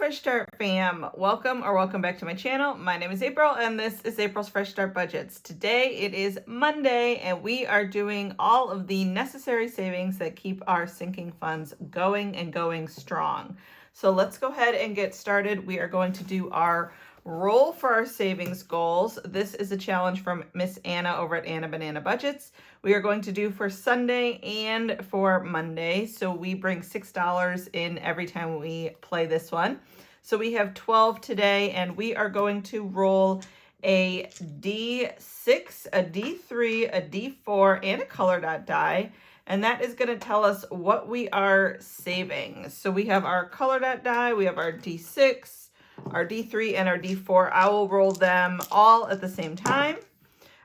Fresh Start fam, welcome back to my channel. My name is April and this is April's Fresh Start Budgets. Today it is Monday and we are doing all of the necessary savings that keep our sinking funds going and going strong. So let's go ahead and get started. We are going to do our roll for our savings goals. This is a challenge from Miss Anna over at Anna Banana Budgets. We are going to do for Sunday and for Monday. So we bring $6 in every time we play this one. So we have 12 today and we are going to roll a D6, a D3, a D4, and a color dot die. And that is going to tell us what we are saving. So we have our color dot die, we have our D6, our D3, and our D4. I will roll them all at the same time.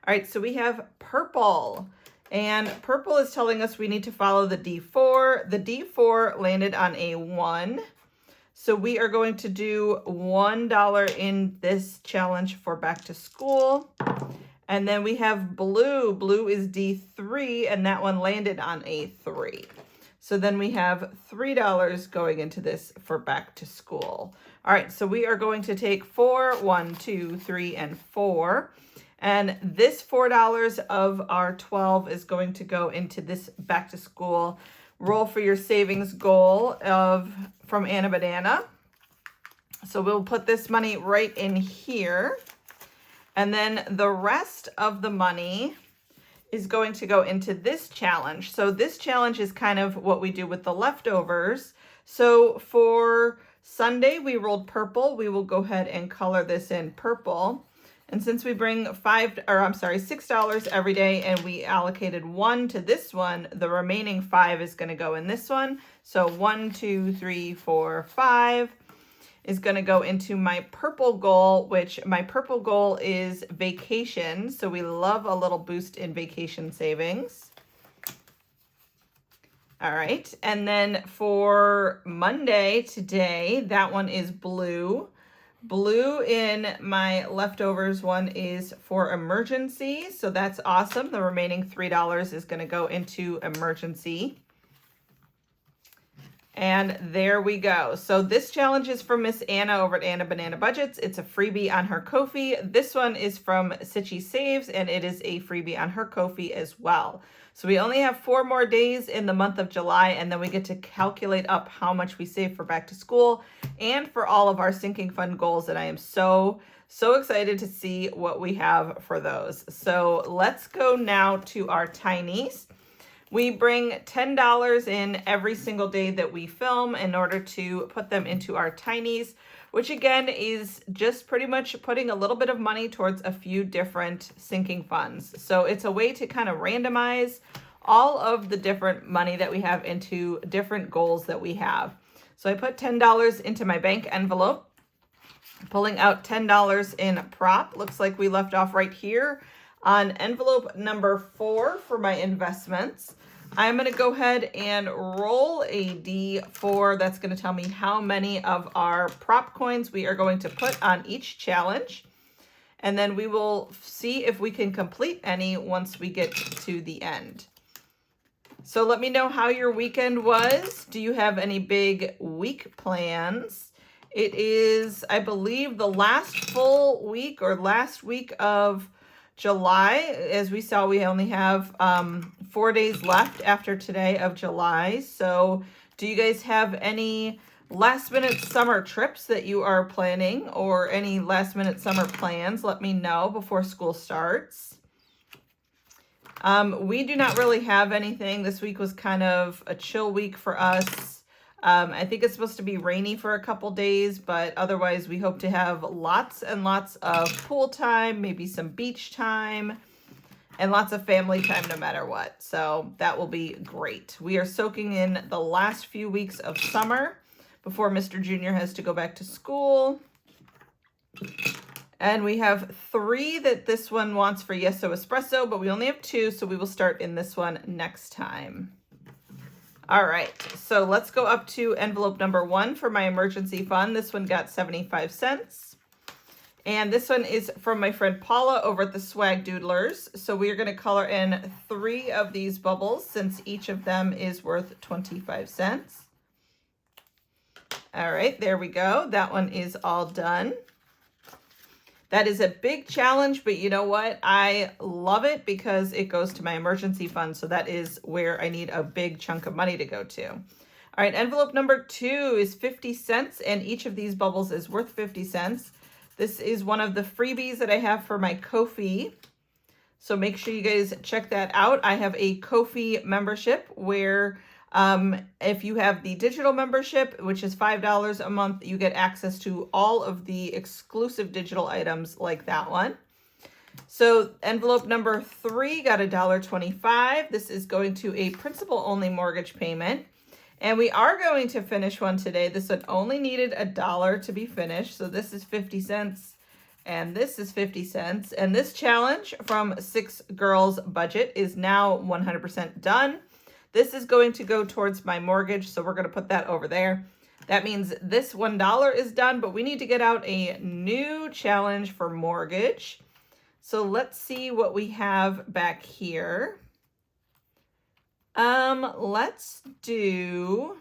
All right, so we have purple. And purple is telling us we need to follow the D4. The D4 landed on a 1. So we are going to do $1 in this challenge for back to school. And then we have blue. Blue is D3, and that one landed on a 3. So then we have $3 going into this for back to school. All right, so we are going to take 4, 1, 2, 3, and 4. And this $4 of our 12 is going to go into this back to school roll for your savings goal from Anna Banana. So we'll put this money right in here. And then the rest of the money is going to go into this challenge. So this challenge is kind of what we do with the leftovers. So for Sunday, we rolled purple. We will go ahead and color this in purple. And since we bring $6 every day and we allocated 1 to this one, the remaining 5 is going to go in this one. So 1, 2, 3, 4, 5 is going to go into my purple goal, which my purple goal is vacation. So we love a little boost in vacation savings. All right. And then for Monday today, that one is blue. Blue in my leftovers one is for emergency. So that's awesome. The remaining $3 is going to go into emergency. And there we go. So this challenge is from Miss Anna over at Anna Banana Budgets. It's a freebie on her Ko-fi. This one is from Sitchy Saves, and it is a freebie on her Ko-fi as well. So we only have 4 more days in the month of July, and then we get to calculate up how much we save for back to school and for all of our sinking fund goals. And I am so excited to see what we have for those. So let's go now to our tinies. We bring $10 in every single day that we film in order to put them into our tinies, which again is just pretty much putting a little bit of money towards a few different sinking funds. So it's a way to kind of randomize all of the different money that we have into different goals that we have. So I put $10 into my bank envelope, pulling out $10 in prop. Looks like we left off right here on envelope number 4 for my investments. I'm going to go ahead and roll a D4. That's going to tell me how many of our prop coins we are going to put on each challenge. And then we will see if we can complete any once we get to the end. So let me know how your weekend was. Do you have any big week plans? It is, I believe, the last full week or last week of July. As we saw, we only have 4 days left after today of July. So do you guys have any last minute summer trips that you are planning or any last minute summer plans? Let me know before school starts. We do not really have anything. This week was kind of a chill week for us. I think it's supposed to be rainy for a couple days, but otherwise we hope to have lots and lots of pool time, maybe some beach time, and lots of family time no matter what. So that will be great. We are soaking in the last few weeks of summer before Mr. Junior has to go back to school. And we have 3 that this one wants for Yeso Espresso, but we only have 2, so we will start in this one next time. All right, so let's go up to envelope number 1 for my emergency fund. This one got 75 cents. And this one is from my friend Paula over at the Swag Doodlers. So we are going to color in 3 of these bubbles since each of them is worth 25 cents. All right, there we go. That one is all done. That is a big challenge, but you know what? I love it because it goes to my emergency fund. So that is where I need a big chunk of money to go to. All right, envelope number 2 is 50 cents, and each of these bubbles is worth 50 cents. This is one of the freebies that I have for my Ko-fi. So make sure you guys check that out. I have a Ko-fi membership where if you have the digital membership, which is $5 a month, you get access to all of the exclusive digital items like that one. So envelope number 3 got $1.25. This is going to a principal-only mortgage payment. And we are going to finish one today. This one only needed $1 to be finished. So this is 50 cents and this is 50 cents. And this challenge from 6 Girls Budget is now 100% done. This is going to go towards my mortgage, so we're going to put that over there. That means this $1 is done, but we need to get out a new challenge for mortgage. So let's see what we have back here. Let's do,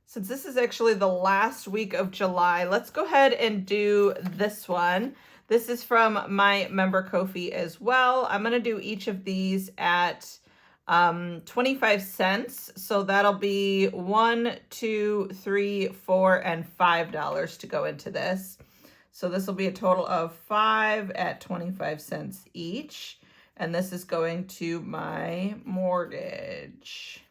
since this is actually the last week of July, let's go ahead and do this one. This is from my member Ko-fi as well. I'm going to do each of these at 25 cents. So that'll be $1, $2, $3, $4, and $5 to go into this. So this will be a total of 5 at 25 cents each. And this is going to my mortgage.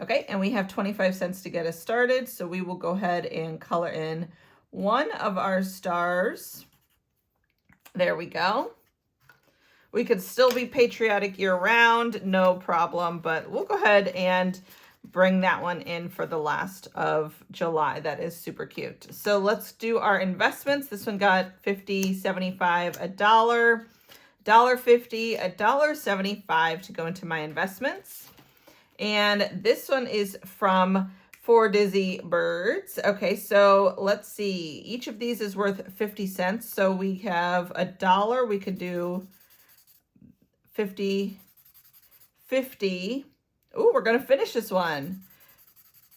Okay, and we have 25 cents to get us started. So we will go ahead and color in one of our stars. There we go. We could still be patriotic year-round, no problem, but we'll go ahead and bring that one in for the last of July. That is super cute. So let's do our investments. This one got 50, 75, $1, $1.50, $1.75 to go into my investments. And this one is from For Dizzy Birds. Okay, so let's see. Each of these is worth 50 cents. So we have $1. We could do 50, 50. Oh, we're going to finish this one.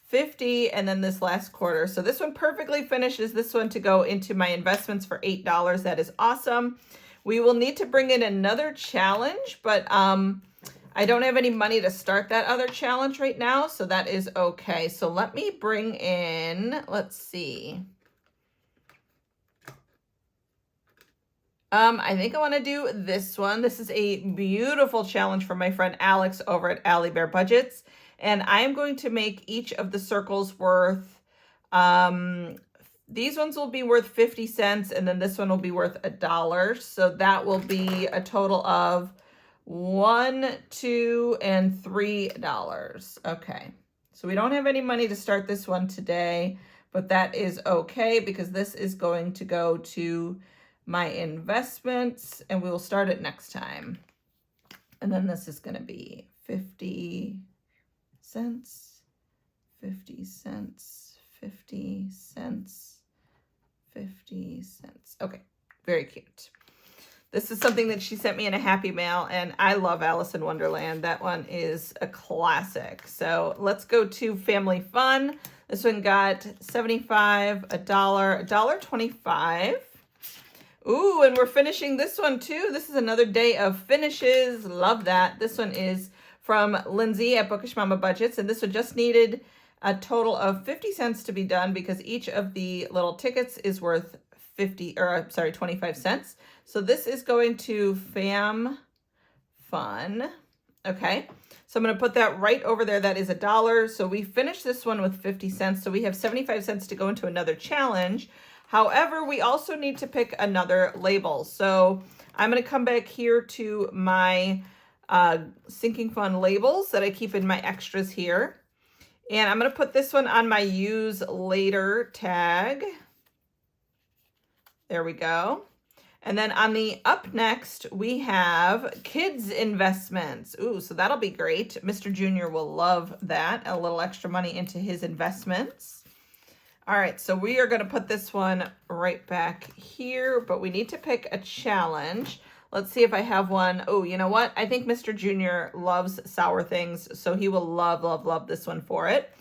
50, and then this last quarter. So this one perfectly finishes this one to go into my investments for $8. That is awesome. We will need to bring in another challenge, but I don't have any money to start that other challenge right now, so that is okay. So let me bring in, let's see. I think I want to do this one. This is a beautiful challenge from my friend Alex over at Allie Bear Budgets. And I am going to make each of the circles worth, these ones will be worth 50 cents, and then this one will be worth $1. So that will be a total of $1, $2, and $3. Okay. So we don't have any money to start this one today, but that is okay because this is going to go to my investments, and we will start it next time. And then this is going to be 50 cents, 50 cents, 50 cents, 50 cents. Okay, very cute. This is something that she sent me in a happy mail, and I love Alice in Wonderland. That one is a classic. So let's go to Family Fun. This one got 75, $1, $1.25. Ooh, and we're finishing this one too. This is another day of finishes. Love that. This one is from Lindsay at Bookish Mama Budgets, and this one just needed a total of 50 cents to be done because each of the little tickets is worth 25 cents. So this is going to Fam Fun. Okay, so I'm going to put that right over there. That is $1. So we finished this one with 50 cents. So we have 75 cents to go into another challenge. However, we also need to pick another label. So I'm going to come back here to my Sinking Fun labels that I keep in my extras here. And I'm going to put this one on my use later tag. There we go. And then on the up next, we have kids investments. Ooh, so that'll be great. Mr. Junior will love that. A little extra money into his investments. All right, so we are going to put this one right back here, but we need to pick a challenge. Let's see if I have one. Oh, you know what? I think Mr. Junior loves sour things, so he will love, love, love this one for it.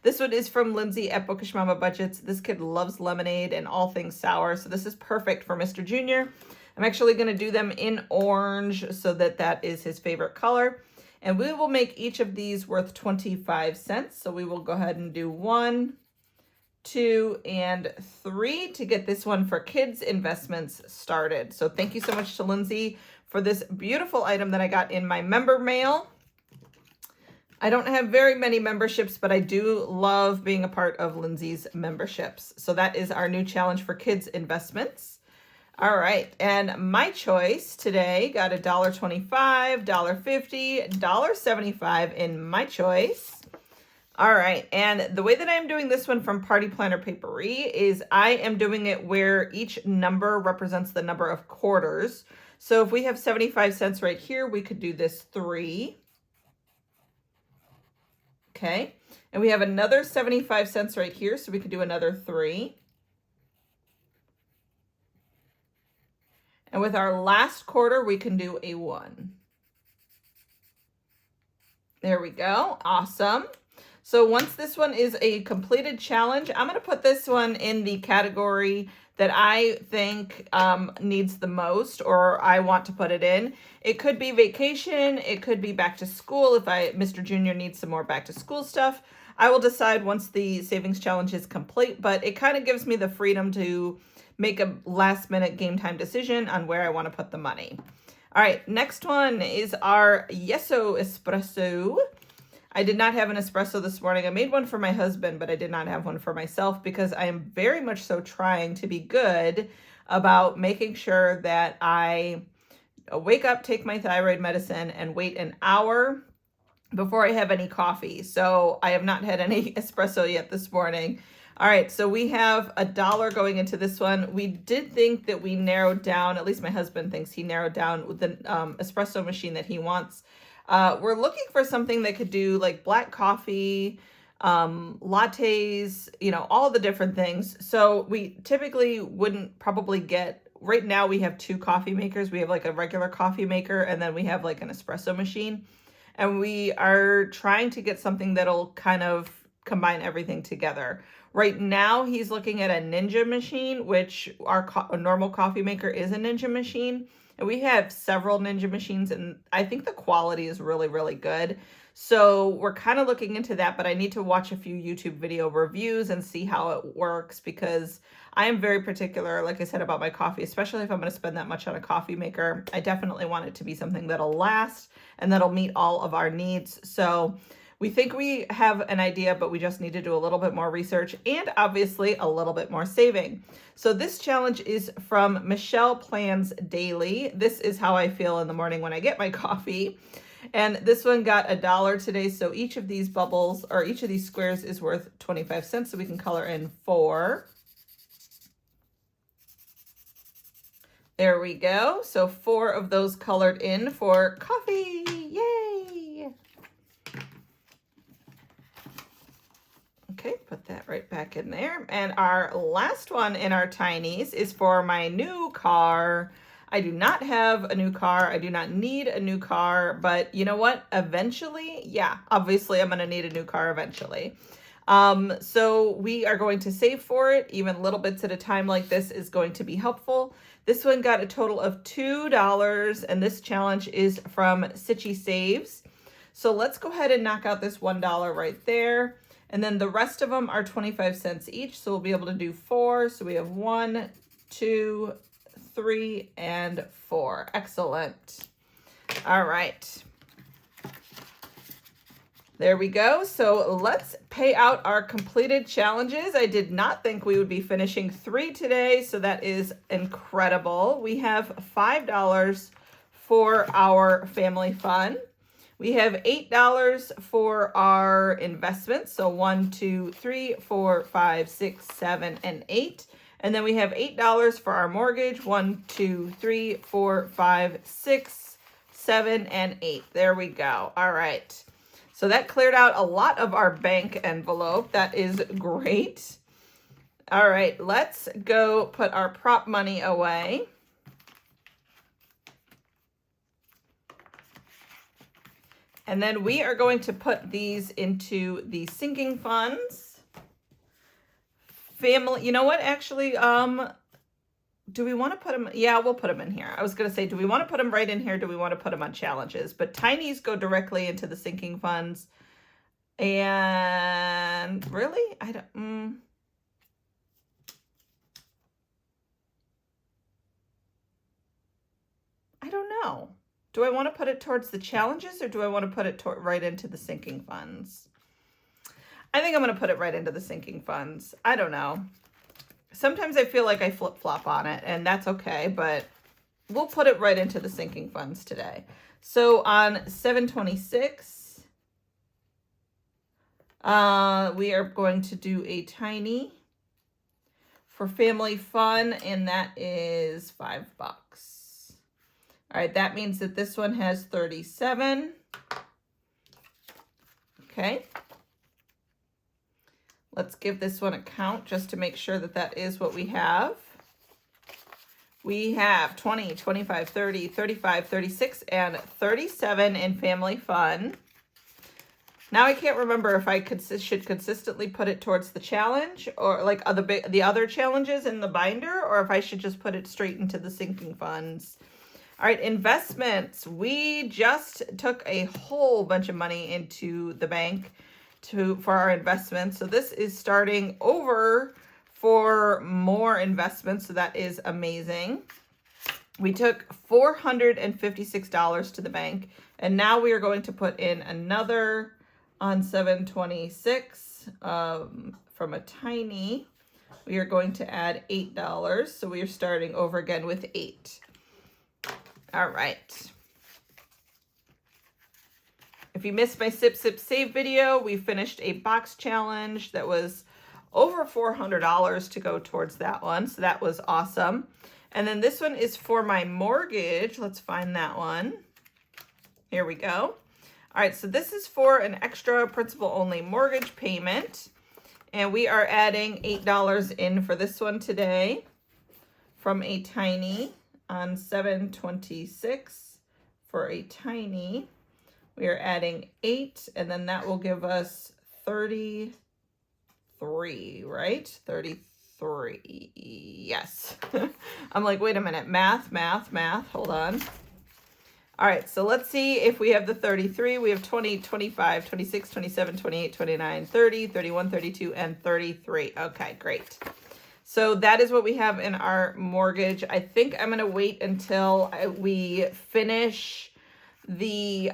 This one is from Lindsay at Bookish Mama Budgets. This kid loves lemonade and all things sour, so this is perfect for Mr. Junior. I'm actually going to do them in orange so that that is his favorite color. And we will make each of these worth 25 cents. So we will go ahead and do 1, 2, and 3 to get this one for kids investments started. So thank you so much to Lindsay for this beautiful item that I got in my member mail. I don't have very many memberships, but I do love being a part of Lindsay's memberships. So that is our new challenge for kids investments. All right, and my choice today got $1.25, $1.50, $1.75 in my choice. All right, and the way that I'm doing this one from Party Planner Papery is I am doing it where each number represents the number of quarters. So if we have 75 cents right here, we could do this 3. Okay, and we have another 75 cents right here, so we could do another 3. And with our last quarter, we can do a 1. There we go. Awesome. So once this one is a completed challenge, I'm going to put this one in the category that I think needs the most, or I want to put it in. It could be vacation. It could be back to school if Mr. Junior needs some more back to school stuff. I will decide once the savings challenge is complete, but it kind of gives me the freedom to make a last minute game time decision on where I want to put the money. All right, next one is our Yeso Espresso. I did not have an espresso this morning. I made one for my husband, but I did not have one for myself because I am very much so trying to be good about making sure that I wake up, take my thyroid medicine, and wait an hour before I have any coffee. So I have not had any espresso yet this morning. All right, so we have $1 going into this one. We did think that we narrowed down, at least my husband thinks he narrowed down with the espresso machine that he wants. We're looking for something that could do like black coffee, lattes, you know, all the different things. So we typically wouldn't probably get, right now we have 2 coffee makers. We have like a regular coffee maker, and then we have like an espresso machine. And we are trying to get something that'll kind of combine everything together. Right now, he's looking at a Ninja machine, which our normal coffee maker is a Ninja machine. And we have several Ninja machines, and I think the quality is really, really good. So we're kind of looking into that, but I need to watch a few YouTube video reviews and see how it works, because I am very particular, like I said, about my coffee, especially if I'm going to spend that much on a coffee maker. I definitely want it to be something that'll last and that'll meet all of our needs. So we think we have an idea, but we just need to do a little bit more research and obviously a little bit more saving. So this challenge is from Michelle Plans Daily. This is how I feel in the morning when I get my coffee. And this one got $1 today. So each of these bubbles, or each of these squares, is worth 25 cents. So we can color in 4. There we go. So 4 of those colored in for coffee. Yay! Okay, put that right back in there. And our last one in our tinies is for my new car. I do not have a new car. I do not need a new car, but you know what? Eventually, yeah, obviously I'm going to need a new car eventually. So we are going to save for it. Even little bits at a time like this is going to be helpful. This one got a total of $2, and this challenge is from Sitchy Saves. So let's go ahead and knock out this $1 right there. And then the rest of them are 25 cents each. So we'll be able to do 4. So we have 1, 2, 3, and 4. Excellent. All right. There we go. So let's pay out our completed challenges. I did not think we would be finishing 3 today, so that is incredible. We have $5 for our family fun. We have $8 for our investments. So 1, 2, 3, 4, 5, 6, 7, and 8. And then we have $8 for our mortgage. 1, 2, 3, 4, 5, 6, 7, and 8. There we go. All right. So that cleared out a lot of our bank envelope. That is great. All right, let's go put our prop money away. And then we are going to put these into the sinking funds. Family, you know what, actually, do we want to put them? Yeah, we'll put them in here. I was going to say, do we want to put them right in here? Do we want to put them on challenges? But tinies go directly into the sinking funds. And really, I don't know. Do I want to put it towards the challenges, or do I want to put it right into the sinking funds? I think I'm going to put it right into the sinking funds. I don't know. Sometimes I feel like I flip-flop on it, and that's okay, but we'll put it right into the sinking funds today. So on 726, we are going to do a tiny for family fun, and that is $5. All right, that means that this one has 37. Okay. Let's give this one a count just to make sure that that is what we have. We have 20, 25, 30, 35, 36, and 37 in family fun. Now I can't remember if I should consistently put it towards the challenge, or like the other challenges in the binder, or if I should just put it straight into the sinking funds. All right, investments. We just took a whole bunch of money into the bank for our investments. So this is starting over for more investments. So that is amazing. We took $456 to the bank, and now we are going to put in another on 726 from a tiny. We are going to add $8. So we are starting over again with 8. All right. If you missed my Sip Sip Save video, we finished a box challenge that was over $400 to go towards that one. So that was awesome. And then this one is for my mortgage. Let's find that one. Here we go. All right, so this is for an extra principal only mortgage payment. And we are adding $8 in for this one today from a tiny on 726 for a tiny. We are adding 8, and then that will give us 33, right? 33, yes. I'm like, wait a minute, math, hold on. All right, so let's see if we have the 33. We have 20, 25, 26, 27, 28, 29, 30, 31, 32, and 33. Okay, great. So that is what we have in our mortgage. I think I'm going to wait until we finish the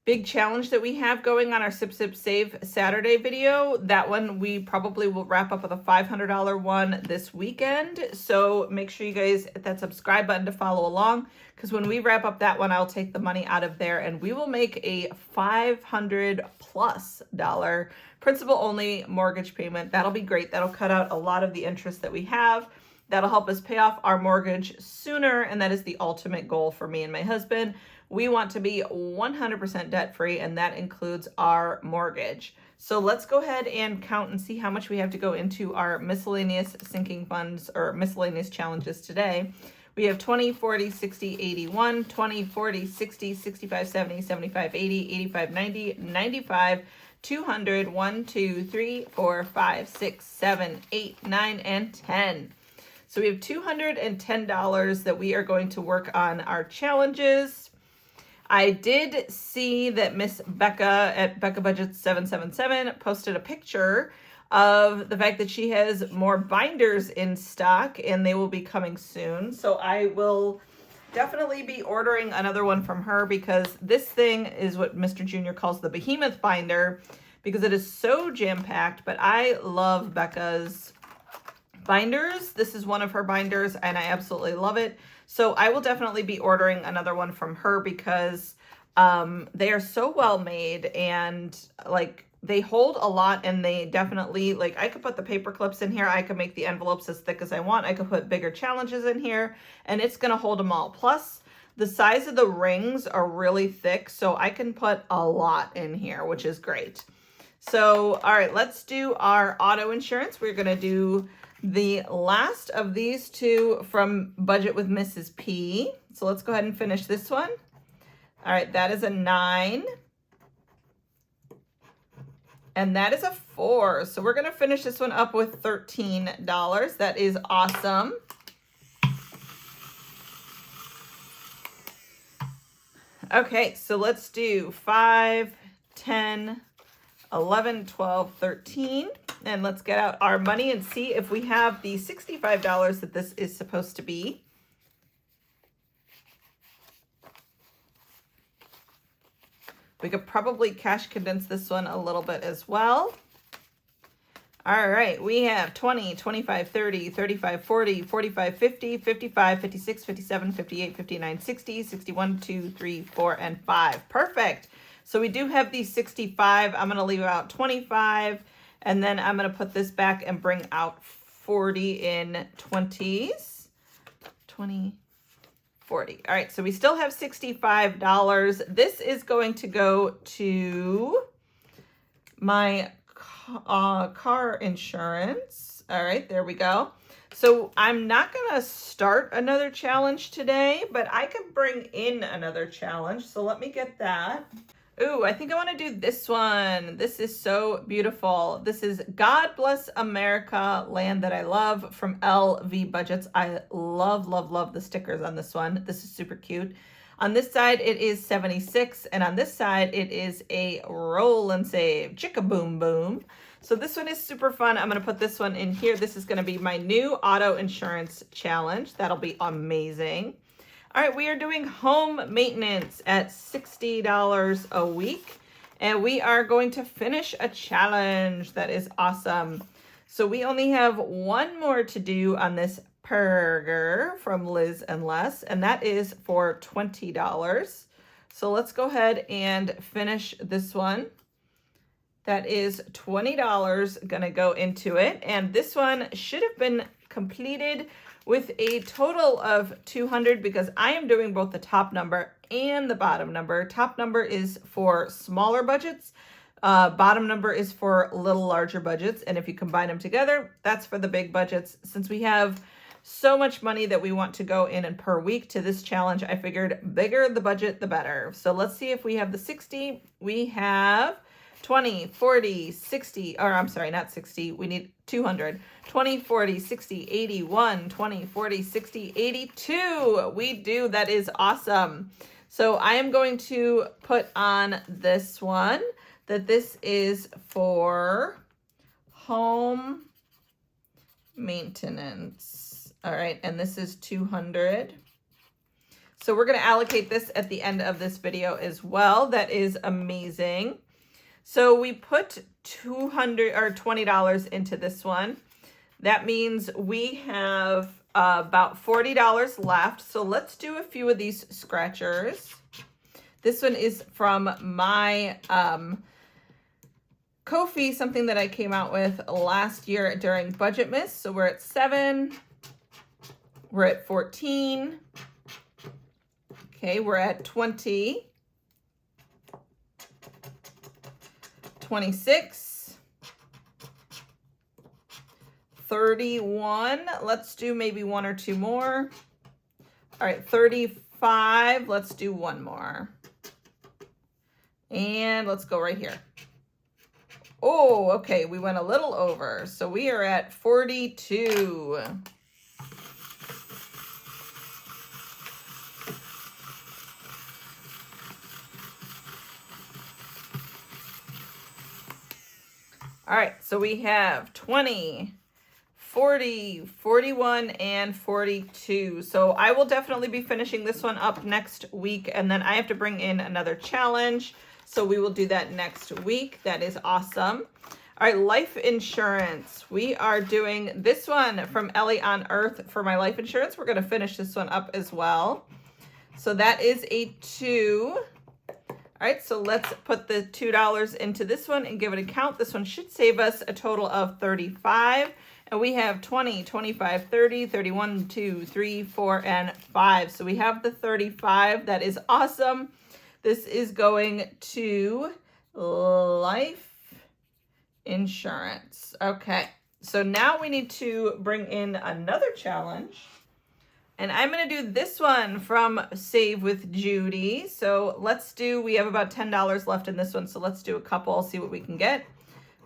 big challenge that we have going on our Sip Sip Save Saturday video. That one we probably will wrap up with a $500 one this weekend. So make sure you guys hit that subscribe button to follow along, because when we wrap up that one, I'll take the money out of there and we will make a $500+ principal only mortgage payment. That'll be great. That'll cut out a lot of the interest that we have. That'll help us pay off our mortgage sooner, and that is the ultimate goal for me and my husband. We want to be 100% debt-free, and that includes our mortgage. So let's go ahead and count and see how much we have to go into our miscellaneous sinking funds or miscellaneous challenges today. We have 20, 40, 60, 81, 20, 40, 60, 65, 70, 75, 80, 85, 90, 95, 200, 1, 2, 3, 4, 5, 6, 7, 8, 9, and 10. So we have $210 that we are going to work on our challenges. I did see that Miss Becca at Becca Budget 777 posted a picture of the fact that she has more binders in stock and they will be coming soon. So I will definitely be ordering another one from her, because this thing is what Mr. Junior calls the behemoth binder, because it is so jam-packed. But I love Becca's binders. This is one of her binders and I absolutely love it. So I will definitely be ordering another one from her, because they are so well made, and like they hold a lot, and they definitely, like, I could put the paper clips in here. I could make the envelopes as thick as I want. I could put bigger challenges in here, and it's going to hold them all. Plus the size of the rings are really thick, so I can put a lot in here, which is great. So, all right, let's do our auto insurance. We're going to do the last of these two from Budget with Mrs. P. So let's go ahead and finish this one. All right, that is a 9. And that is a 4. So we're going to finish this one up with $13. That is awesome. Okay, so let's do 5, 10, 11, 12, 13. And let's get out our money and see if we have the $65 that this is supposed to be. We could probably cash condense this one a little bit as well. All right, we have 20, 25, 30, 35, 40, 45, 50, 55, 56, 57, 58, 59, 60, 61, 2, 3, 4, and 5. Perfect. So we do have the 65. I'm going to leave out 25, and then I'm going to put this back and bring out 40 in 20s. 20, 40. All right, so we still have $65. This is going to go to my car insurance. All right, there we go. So I'm not going to start another challenge today, but I can bring in another challenge. So let me get that. Ooh, I think I want to do this one. This is so beautiful. This is God Bless America, Land That I Love from LV Budgets. I love, love, love the stickers on this one. This is super cute. On this side, it is 76, and on this side, it is a roll and save, chicka boom boom. So this one is super fun. I'm going to put this one in here. This is going to be my new auto insurance challenge. That'll be amazing. All right, we are doing home maintenance at $60 a week, and we are going to finish a challenge. That is awesome. So we only have one more to do on this Perger from Liz and Les, and that is for $20. So let's go ahead and finish this one. That is $20 gonna go into it, and this one should have been completed with a total of 200 because I am doing both the top number and the bottom number. Top number is for smaller budgets. Bottom number is for little larger budgets, and if you combine them together, that's for the big budgets. Since we have so much money that we want to go in and per week to this challenge, I figured bigger the budget, the better. So let's see if we have the 60. We have 20, 40, 60, or I'm sorry, not 60. We need 200. 20, 40, 60, 81, 20, 40, 60, 82. We do. That is awesome. So I am going to put on this one that this is for home maintenance. All right, and this is 200. So we're going to allocate this at the end of this video as well. That is amazing. So we put $200 or $20 into this one. That means we have about $40 left. So let's do a few of these scratchers. This one is from my Ko-fi, something that I came out with last year during Budget Miss. So we're at 7. We're at 14. Okay, we're at 20. 26. 31. Let's do maybe one or two more. All right, 35. Let's do one more. And let's go right here. Oh, okay, we went a little over. So we are at 42. All right, so we have 20, 40, 41, and 42. So I will definitely be finishing this one up next week, and then I have to bring in another challenge. So we will do that next week. That is awesome. All right, life insurance. We are doing this one from Ellie on Earth for my life insurance. We're going to finish this one up as well. So that is a 2. All right, so let's put the $2 into this one and give it a count. This one should save us a total of 35. And we have 20, 25, 30, 31, 2, 3, 4, and 5. So we have the 35. That is awesome. This is going to life insurance. Okay, so now we need to bring in another challenge. And I'm going to do this one from Save with Judy. So we have about $10 left in this one. So let's do a couple, see what we can get.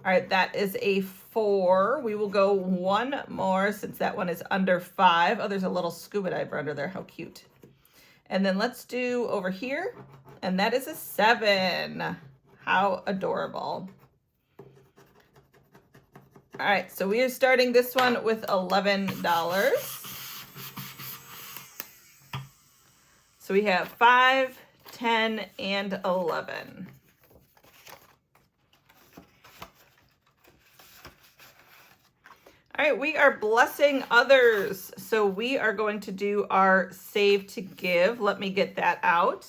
All right, that is a 4. We will go one more since that one is under 5. Oh, there's a little scuba diver under there. How cute. And then let's do over here. And that is a 7. How adorable. All right, so we are starting this one with $11. So we have 5, 10, and 11. All right, we are blessing others. So we are going to do our save to give. Let me get that out.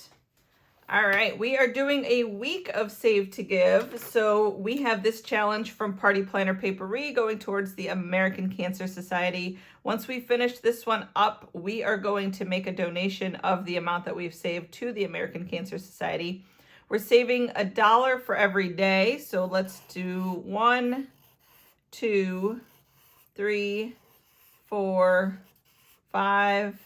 All right, we are doing a week of save to give. So we have this challenge from Party Planner Papery going towards the American Cancer Society. Once we finish this one up, we are going to make a donation of the amount that we've saved to the American Cancer Society. We're saving $1 for every day. So let's do 1, 2, 3, 4, 5,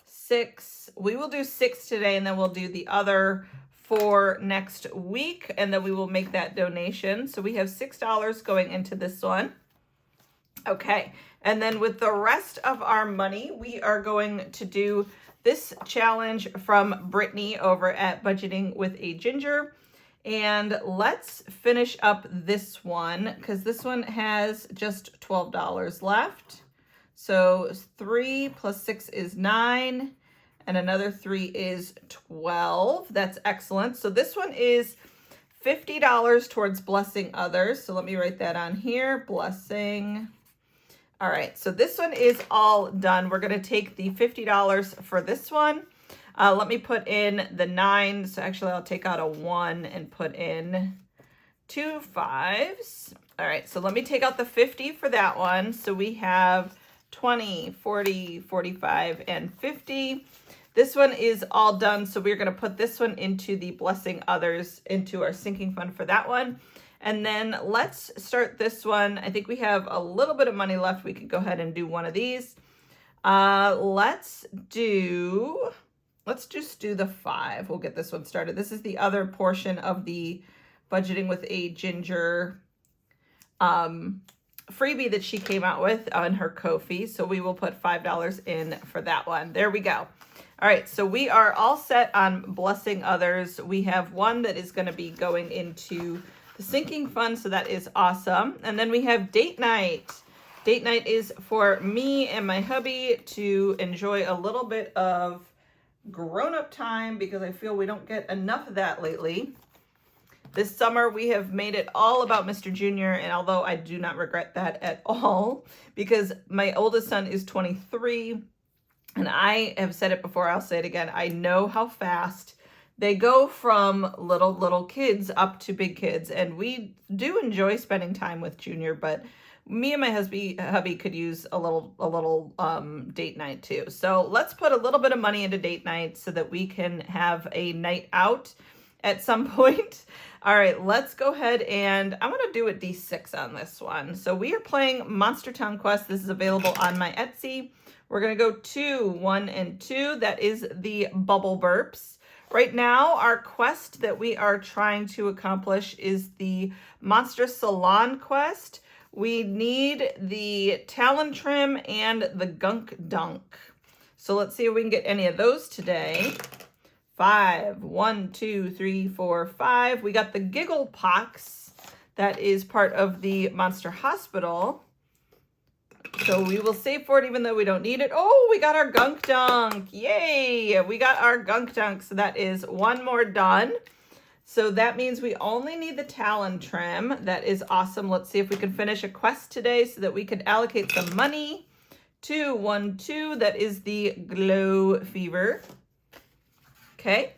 6. We will do 6 today, and then we'll do the other 4 next week, and then we will make that donation. So we have $6 going into this one. Okay, and then with the rest of our money, we are going to do this challenge from Brittany over at Budgeting with a Ginger. And let's finish up this one because this one has just $12 left. So 3 plus 6 is 9, and another 3 is 12. That's excellent. So this one is $50 towards blessing others. So let me write that on here, blessing. All right, so this one is all done. We're going to take the $50 for this one. Let me put in the 9. So actually, I'll take out a 1 and put in 2 5s. All right, so let me take out the 50 for that one. So we have 20, 40, 45, and 50. This one is all done. So we're going to put this one into the blessing others into our sinking fund for that one. And then let's start this one. I think we have a little bit of money left. We could go ahead and do one of these. Let's just do the 5. We'll get this one started. This is the other portion of the Budgeting with a Ginger freebie that she came out with on her Ko-fi. So we will put $5 in for that one. There we go. All right, so we are all set on blessing others. We have one that is going to be going into the sinking fund, so that is awesome. And then we have date night. Date night is for me and my hubby to enjoy a little bit of grown-up time because I feel we don't get enough of that lately. This summer, we have made it all about Mr. Junior, and although I do not regret that at all, because my oldest son is 23, and I have said it before, I'll say it again, I know how fast they go from little kids up to big kids, and we do enjoy spending time with Junior, but me and my hubby could use a little date night too. So let's put a little bit of money into date night so that we can have a night out at some point. All right, let's go ahead and I'm going to do a D6 on this one. So we are playing Monster Town Quest. This is available on my Etsy. We're going to go 2, 1, and 2. That is the bubble burps. Right now, our quest that we are trying to accomplish is the Monster Salon quest. We need the Talon Trim and the Gunk Dunk. So let's see if we can get any of those today. 5, 1, 2, 3, 4, 5. We got the Giggle Pox. That is part of the Monster Hospital. So we will save for it even though we don't need it. Oh, we got our Gunk Dunk. Yay! We got our Gunk Dunk. So that is one more done. So that means we only need the Talon Trim. That is awesome. Let's see if we can finish a quest today so that we can allocate some money. 2, 1, 2. That is the Glow Fever. Okay.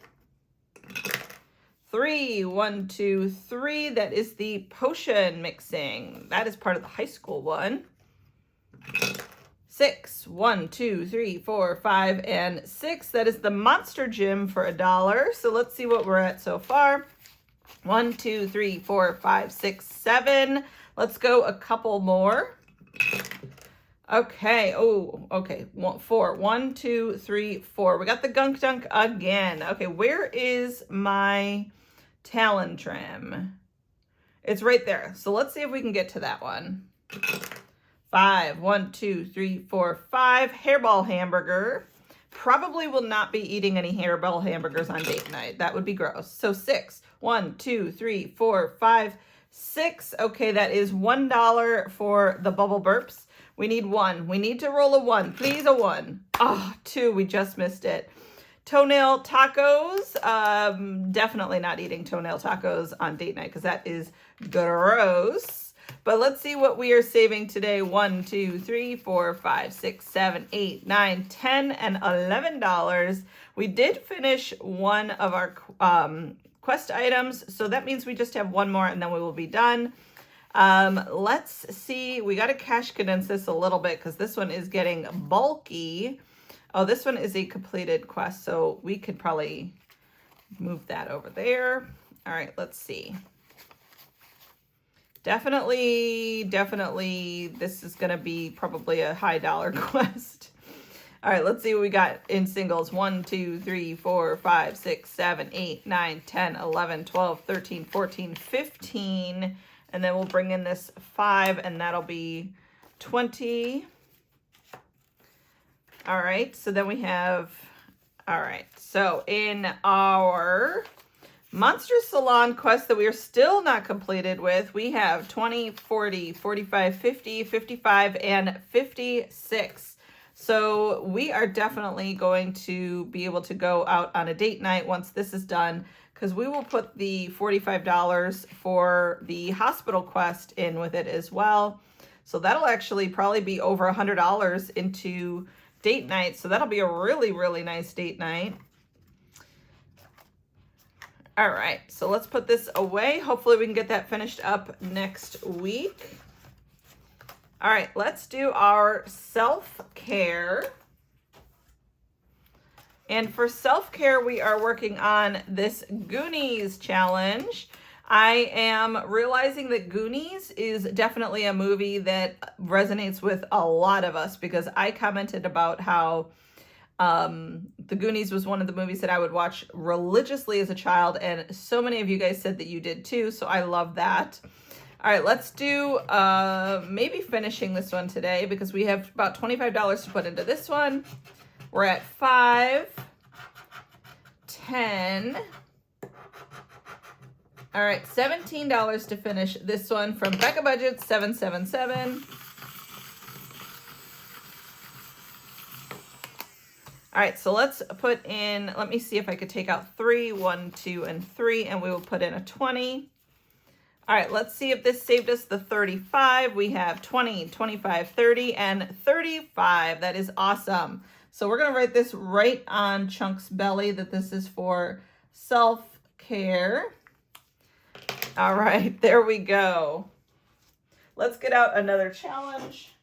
3, 1, 2, 3. That is the Potion Mixing. That is part of the high school one. 6, 1, 2, 3, 4, 5, and 6. That is the Monster Gym for $1. So let's see what we're at so far. 1, 2, 3, 4, 5, 6, 7. Let's go a couple more. Okay. Oh, okay. 4. 1, 2, 3, 4. We got the gunk dunk again. Okay, where is my Talon trim? It's right there. So let's see if we can get to that one. 5. 1, 2, 3, 4, 5. Hairball hamburger. Probably will not be eating any hairball hamburgers on date night. That would be gross. So 6. 1, 2, 3, 4, 5, 6. Okay, that is $1 for the bubble burps. We need 1. We need to roll a 1. Please, a 1. Oh, 2. We just missed it. Toenail tacos. Definitely not eating toenail tacos on date night because that is gross. But let's see what we are saving today. 1, 2, 3, 4, 5, 6, 7, 8, 9, 10, and $11. We did finish one of our quest items, so that means we just have one more and then we will be done. Let's see. We got to cash condense this a little bit because this one is getting bulky. Oh, this one is a completed quest, so we could probably move that over there. All right, let's see. Definitely, this is going to be probably a high dollar quest. All right, let's see what we got in singles. 1, 2, 3, 4, 5, 6, 7, 8, 9, 10, 11, 12, 13, 14, 15. And then we'll bring in this 5, and that'll be 20. All right, so then we have, all right, so in our Monster Salon quest that we are still not completed with, we have 20, 40, 45, 50, 55, and 56. So we are definitely going to be able to go out on a date night once this is done, because we will put the $45 for the hospital quest in with it as well. So that'll actually probably be over $100 into date night. So that'll be a really, really nice date night. All right, so let's put this away. Hopefully we can get that finished up next week. All right, let's do our self-care. And for self-care, we are working on this Goonies challenge. I am realizing that Goonies is definitely a movie that resonates with a lot of us because I commented about how the Goonies was one of the movies that I would watch religiously as a child, and so many of you guys said that you did too, so I love that. All right, let's do maybe finishing this one today because we have about $25 to put into this one. We're at 5, 10. All right, $17 to finish this one from Becca Budget 777. All right, so let's put in, let me see if I could take out 3, 1, 2, and 3, and we will put in a 20. All right, let's see if this saved us the 35. We have 20, 25, 30, and 35. That is awesome. So we're going to write this right on Chunk's belly that this is for self-care. All right, there we go. Let's get out another challenge.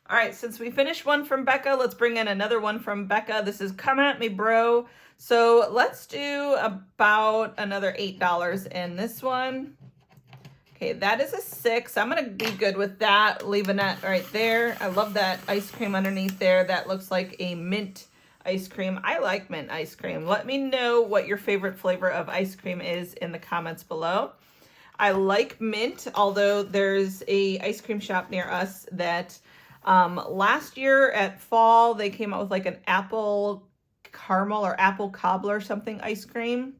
All right, since we finished one from Becca, let's bring in another one from Becca. This is Come At Me, Bro. So let's do about another $8 in this one. Okay, that is a 6. I'm going to be good with that, leaving that right there. I love that ice cream underneath there. That looks like a mint ice cream. I like mint ice cream. Let me know what your favorite flavor of ice cream is in the comments below. I like mint, although there's a ice cream shop near us that last year at fall, they came out with like an apple caramel or apple cobbler or something ice cream.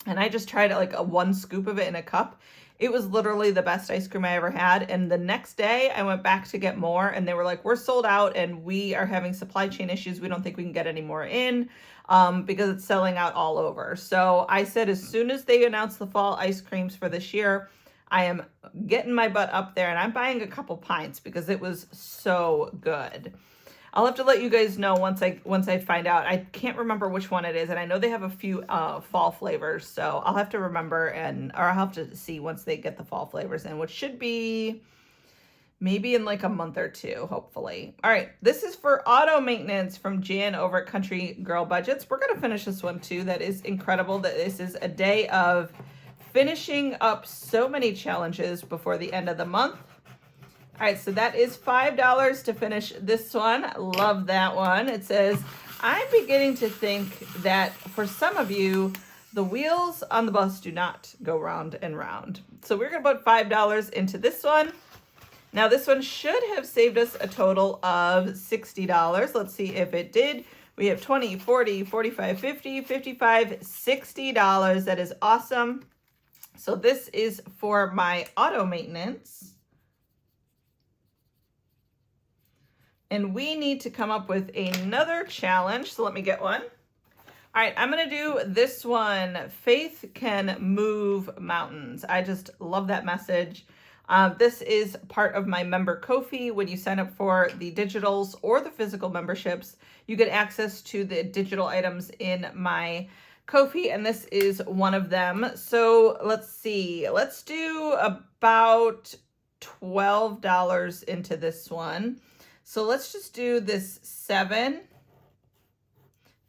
And I just tried like a 1 scoop of it in a cup. It was literally the best ice cream I ever had. And the next day I went back to get more and they were like, we're sold out and we are having supply chain issues. We don't think we can get any more in because it's selling out all over. So I said, as soon as they announce the fall ice creams for this year, I am getting my butt up there and I'm buying a couple pints because it was so good. I'll have to let you guys know once I find out. I can't remember which one it is, and I know they have a few fall flavors, so I'll have to remember or I'll have to see once they get the fall flavors in, which should be maybe in like a month or 2, hopefully. All right, this is for auto maintenance from Jan over at Country Girl Budgets. We're gonna finish this one too. That is incredible that this is a day of finishing up so many challenges before the end of the month. All right, so that is $5 to finish this one. Love that one. It says, I'm beginning to think that for some of you, the wheels on the bus do not go round and round. So we're going to put $5 into this one. Now this one should have saved us a total of $60. Let's see if it did. We have 20, 40, 45, 50, 55, $60. That is awesome. So this is for my auto maintenance. And we need to come up with another challenge. So let me get one. All right, I'm gonna do this one. Faith can move mountains. I just love that message. This is part of my member Ko-fi. When you sign up for the digitals or the physical memberships, you get access to the digital items in my Ko-fi, and this is one of them. So let's see, let's do about $12 into this one. So let's just do this 7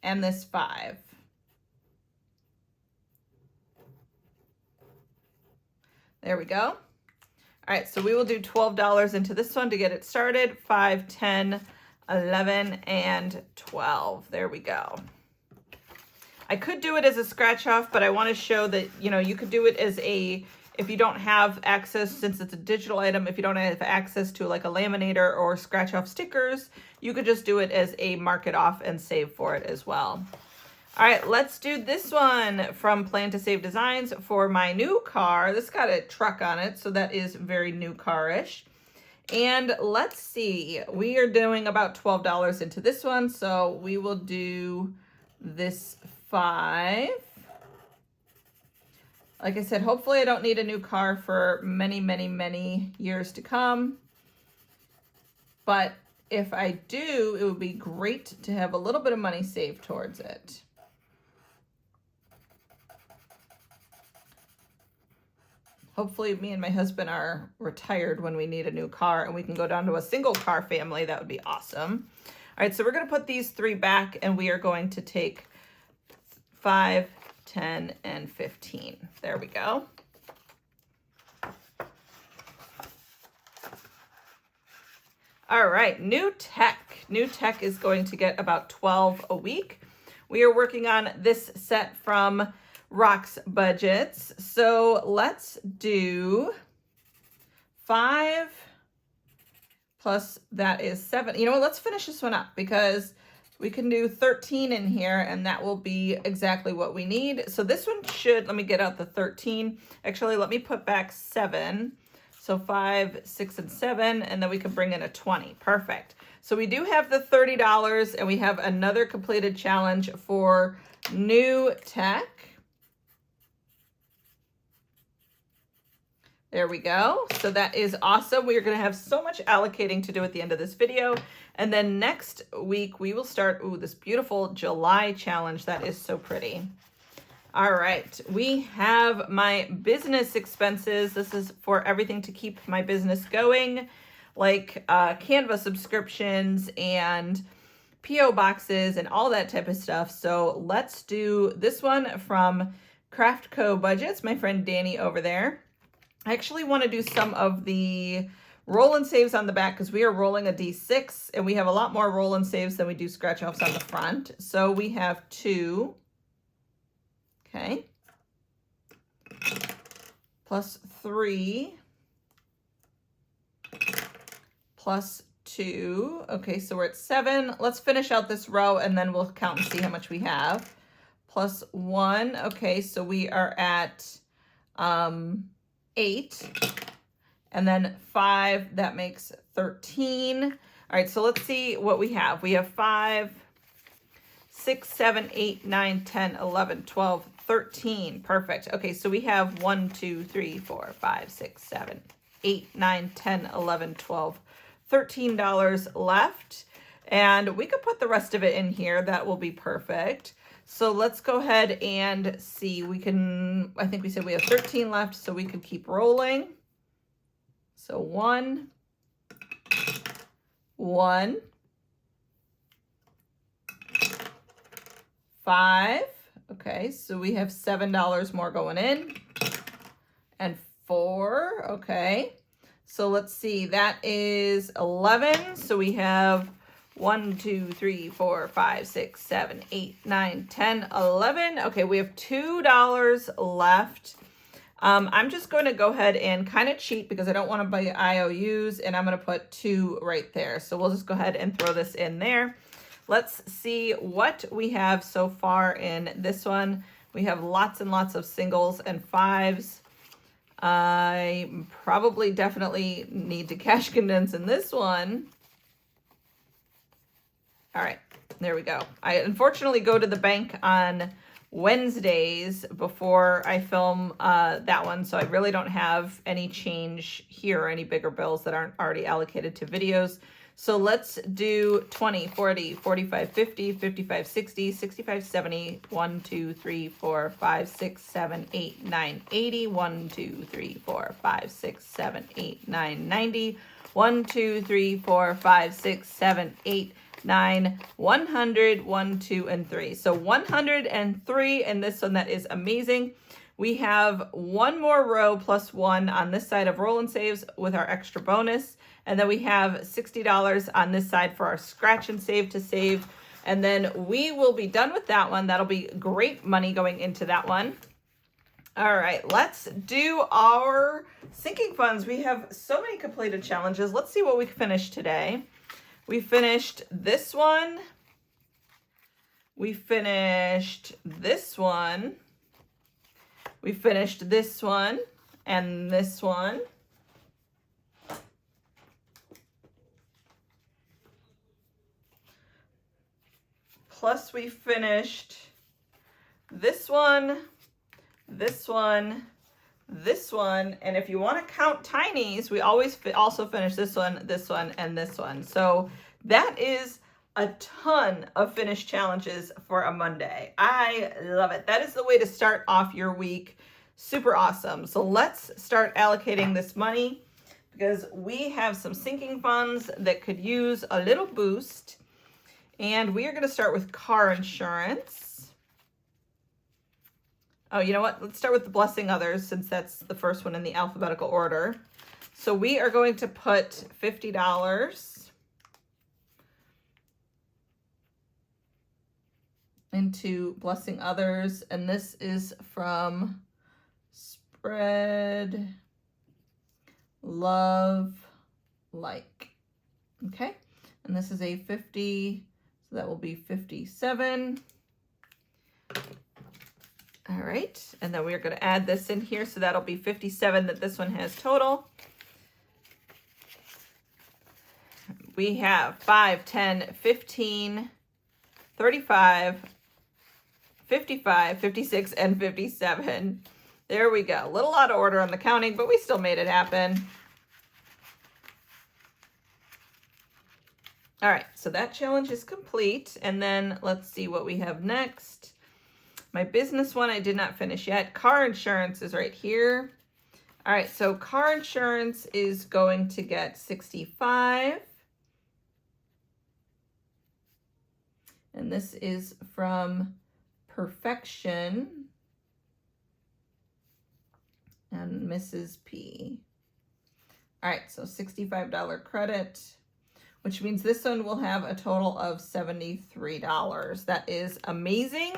and this 5. There we go. All right, so we will do $12 into this one to get it started. 5, 10, 11, and 12. There we go. I could do it as a scratch off, but I want to show that, you know, you could do it as a, if you don't have access, since it's a digital item, if you don't have access to like a laminator or scratch off stickers, you could just do it as a mark it off and save for it as well. All right, let's do this one from Plan to Save Designs for my new car. This got a truck on it, so that is very new car-ish. And let's see, we are doing about $12 into this one, so we will do this 5. Like I said, hopefully I don't need a new car for many, many, many years to come. But if I do, it would be great to have a little bit of money saved towards it. Hopefully me and my husband are retired when we need a new car and we can go down to a single car family. That would be awesome. All right, so we're gonna put these 3 back and we are going to take 5, 10, and 15. There we go. All right, new tech. New tech is going to get about 12 a week. We are working on this set from Rock's Budgets. So let's do 5 plus that is 7. You know what, let's finish this one up because we can do 13 in here and that will be exactly what we need. So this one should, let me get out the 13. Actually, let me put back 7. So 5, 6, and 7, and then we can bring in a 20. Perfect. So we do have the $30 and we have another completed challenge for new tech. There we go. So that is awesome. We are going to have so much allocating to do at the end of this video. And then next week we will start, this beautiful July challenge. That is so pretty. All right. We have my business expenses. This is for everything to keep my business going, like Canva subscriptions and PO boxes and all that type of stuff. So let's do this one from Craft Co Budgets, my friend Danny over there. I actually want to do some of the roll and saves on the back because we are rolling a D6 and we have a lot more roll and saves than we do scratch offs on the front. So we have 2. Okay. Plus 3. Plus 2. Okay, so we're at 7. Let's finish out this row and then we'll count and see how much we have. Plus 1. Okay, so we are at 8, and then 5, that makes 13. All right, so let's see what we have. We have 5, 6, 7, 8, 9, 10, 11, 12, 13. Perfect. Okay, so we have 1, 2, 3, 4, 5, 6, 7, 8, 9, 10, 11, 12, $13 left. And we could put the rest of it in here. That will be perfect. So let's go ahead and see. We can, I think we said we have 13 left, so we could keep rolling. So 1, 1, 5. Okay, so we have $7 more going in. And 4, okay. So let's see, that is 11. So we have 1, 2, 3, 4, 5, 6, 7, 8, 9, 10, 11. Okay, we have $2 left. I'm just going to go ahead and kind of cheat because I don't want to buy IOUs, and I'm going to put 2 right there. So we'll just go ahead and throw this in there. Let's see what we have so far in this one. We have lots and lots of singles and 5s. I probably definitely need to cash condense in this one. All right, there we go. I unfortunately go to the bank on Wednesdays before I film that one, so I really don't have any change here or any bigger bills that aren't already allocated to videos. So let's do 20, 40, 45, 50, 55, 60, 65, 70, 1, 2, 3, 4, 5, 6, 7, 8, 9, 80, 1, 2, 3, 4, 5, 6, 7, 8, 9, 90, 1, 2, 3, 4, 5, 6, 7, 8, 9, 100, 1, 2, and 3. So 103 in this one. That is amazing. We have one more row plus 1 on this side of roll and saves with our extra bonus. And then we have $60 on this side for our scratch and save to save. And then we will be done with that one. That'll be great money going into that one. All right, let's do our sinking funds. We have so many completed challenges. Let's see what we finished today. We finished this one. We finished this one. We finished this one and this one. Plus we finished this one, this one, this one. And if you want to count tinies, we always also finish this one, and this one. So that is a ton of finished challenges for a Monday. I love it. That is the way to start off your week. Super awesome. So let's start allocating this money because we have some sinking funds that could use a little boost. And we are going to start with car insurance. Oh, you know what? Let's start with the blessing others since that's the first one in the alphabetical order. So we are going to put $50 into blessing others. And this is from Spread Love Like. Okay. And this is a 50. So that will be 57. All right, and then we're going to add this in here, so that'll be 57 that this one has total. We have 5, 10, 15, 35, 55, 56, and 57. There we go. A little out of order on the counting, but we still made it happen. All right, so that challenge is complete. And then let's see what we have next. My business one I did not finish yet. Car insurance is right here. All right, so car insurance is going to get 65. And this is from Perfection and Mrs. P. All right, so $65 credit, which means this one will have a total of $73. That is amazing.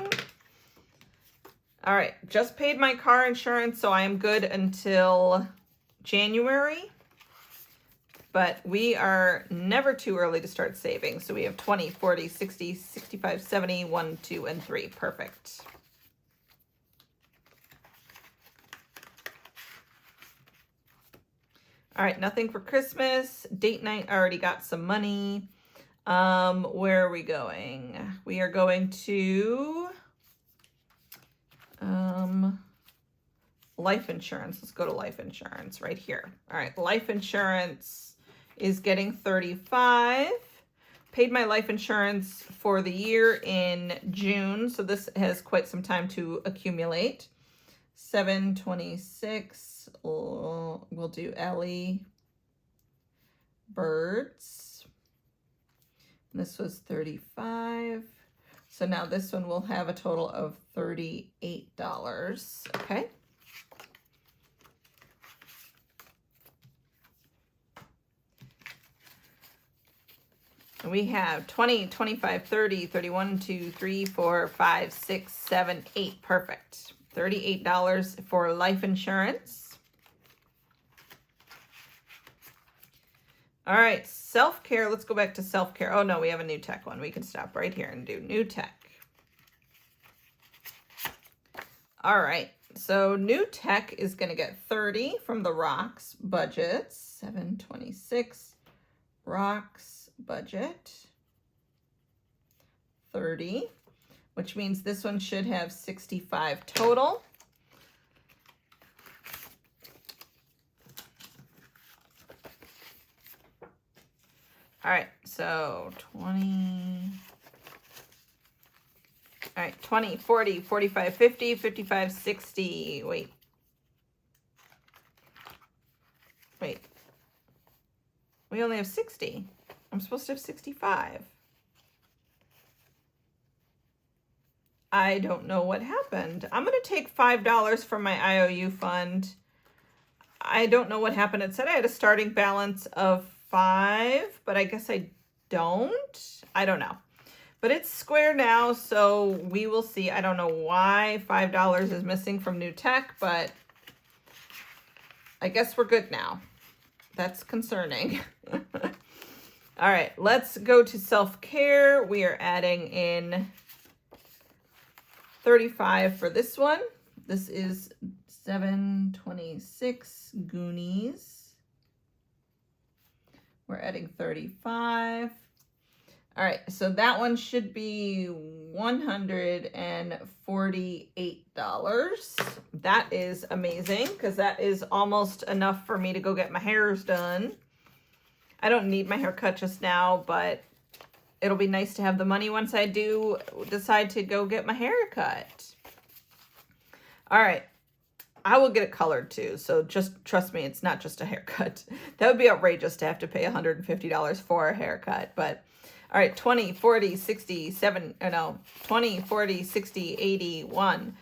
All right, just paid my car insurance, so I am good until January. But we are never too early to start saving. So we have 20, 40, 60, 65, 70, 1, 2, and 3. Perfect. All right, nothing for Christmas. Date night, I already got some money. Where are we going? We are going to life insurance. Let's go to life insurance right here. All right, life insurance is getting 35. Paid my life insurance for the year in June, so this has quite some time to accumulate. 726. We'll do Ellie Birds. This was 35. So now this one will have a total of $38. Okay. we have 20, 25, 30, 31, 2, 3, 4, 5, 6, 7, 8. Perfect. $38 for life insurance. All right, self-care. Let's go back to self-care. Oh, no, we have a new tech one. We can stop right here and do new tech. All right, so new tech is going to get 30 from the rocks budgets. 726 rocks budget. 30, which means this one should have 65 total. All right, so 20. All right, 20, 40, 45, 50, 55, 60. Wait. We only have 60. I'm supposed to have 65. I don't know what happened. I'm going to take $5 from my IOU fund. I don't know what happened. It said I had a starting balance of 5, but I guess I don't. I don't know. But it's square now, so we will see. I don't know why $5 is missing from new tech, but I guess we're good now. That's concerning. All right, let's go to self-care. We are adding in 35 for this one. This is 726 Goonies. We're adding 35. All right, so that one should be $148. That is amazing because that is almost enough for me to go get my hairs done. I don't need my hair cut just now, but it'll be nice to have the money once I do decide to go get my hair cut. All right, I will get it colored too, so just trust me, it's not just a haircut. That would be outrageous to have to pay $150 for a haircut, but all right, 20, 40, 60, 20, 40, 60, 80, 1,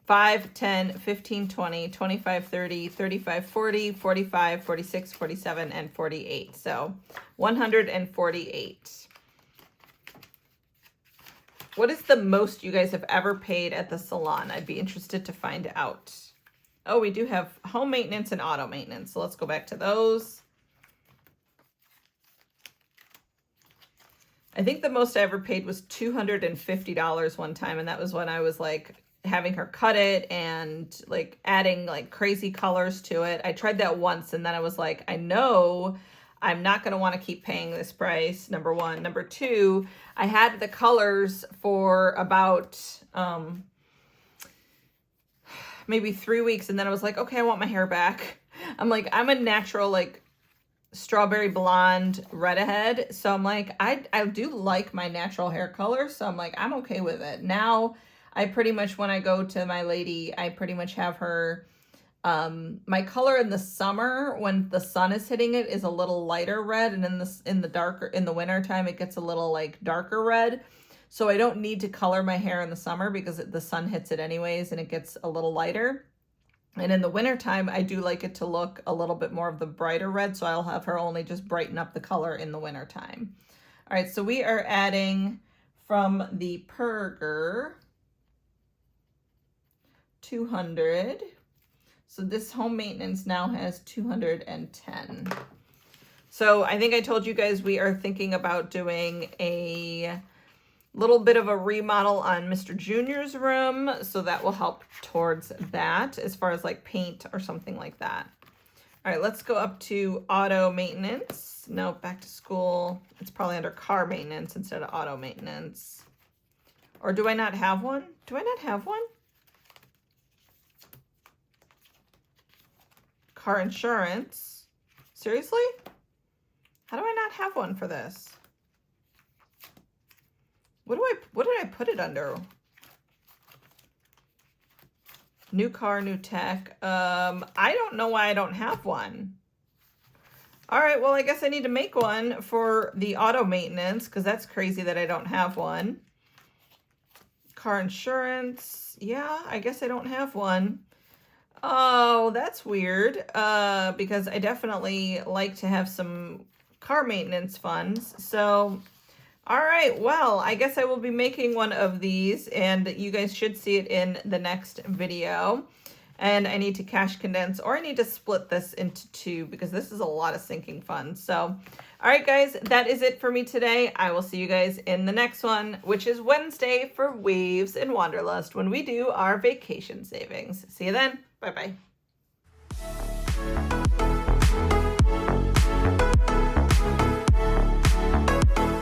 5, 10, 15, 20, 25, 30, 35, 40, 45, 46, 47, and 48. So 148. What is the most you guys have ever paid at the salon? I'd be interested to find out. Oh, we do have home maintenance and auto maintenance. So let's go back to those. I think the most I ever paid was $250 one time, and that was when I was like having her cut it and like adding like crazy colors to it. I tried that once, and then I was like, I know I'm not going to want to keep paying this price, number one. Number two, I had the colors for about maybe 3 weeks, and then I was like, okay, I want my hair back. I'm like, I'm a natural like strawberry blonde redhead, so I'm like, I do like my natural hair color, so I'm like, I'm okay with it. Now I pretty much, when I go to my lady, I pretty much have her my color in the summer when the sun is hitting it is a little lighter red, and in the winter time it gets a little like darker red. So I don't need to color my hair in the summer because the sun hits it anyways and it gets a little lighter. And in the wintertime, I do like it to look a little bit more of the brighter red, so I'll have her only just brighten up the color in the wintertime. All right, so we are adding from the Perger 200. So this home maintenance now has 210. So I think I told you guys we are thinking about doing a little bit of a remodel on Mr. Junior's room, so that will help towards that as far as like paint or something like that. All right, let's go up to auto maintenance. No, back to school. It's probably under car maintenance instead of auto maintenance. Or do I not have one? Do I not have one? Car insurance. Seriously? How do I not have one for this? What did I put it under? New car, new tech. I don't know why I don't have one. All right, well, I guess I need to make one for the auto maintenance because that's crazy that I don't have one. Car insurance. Yeah, I guess I don't have one. Oh, that's weird. Because I definitely like to have some car maintenance funds. So All right, well, I guess I will be making one of these, and you guys should see it in the next video. And I need to cache condense, or I need to split this into two because this is a lot of sinking fun. So, all right, guys, that is it for me today. I will see you guys in the next one, which is Wednesday for Waves and Wanderlust, when we do our vacation savings. See you then. Bye-bye.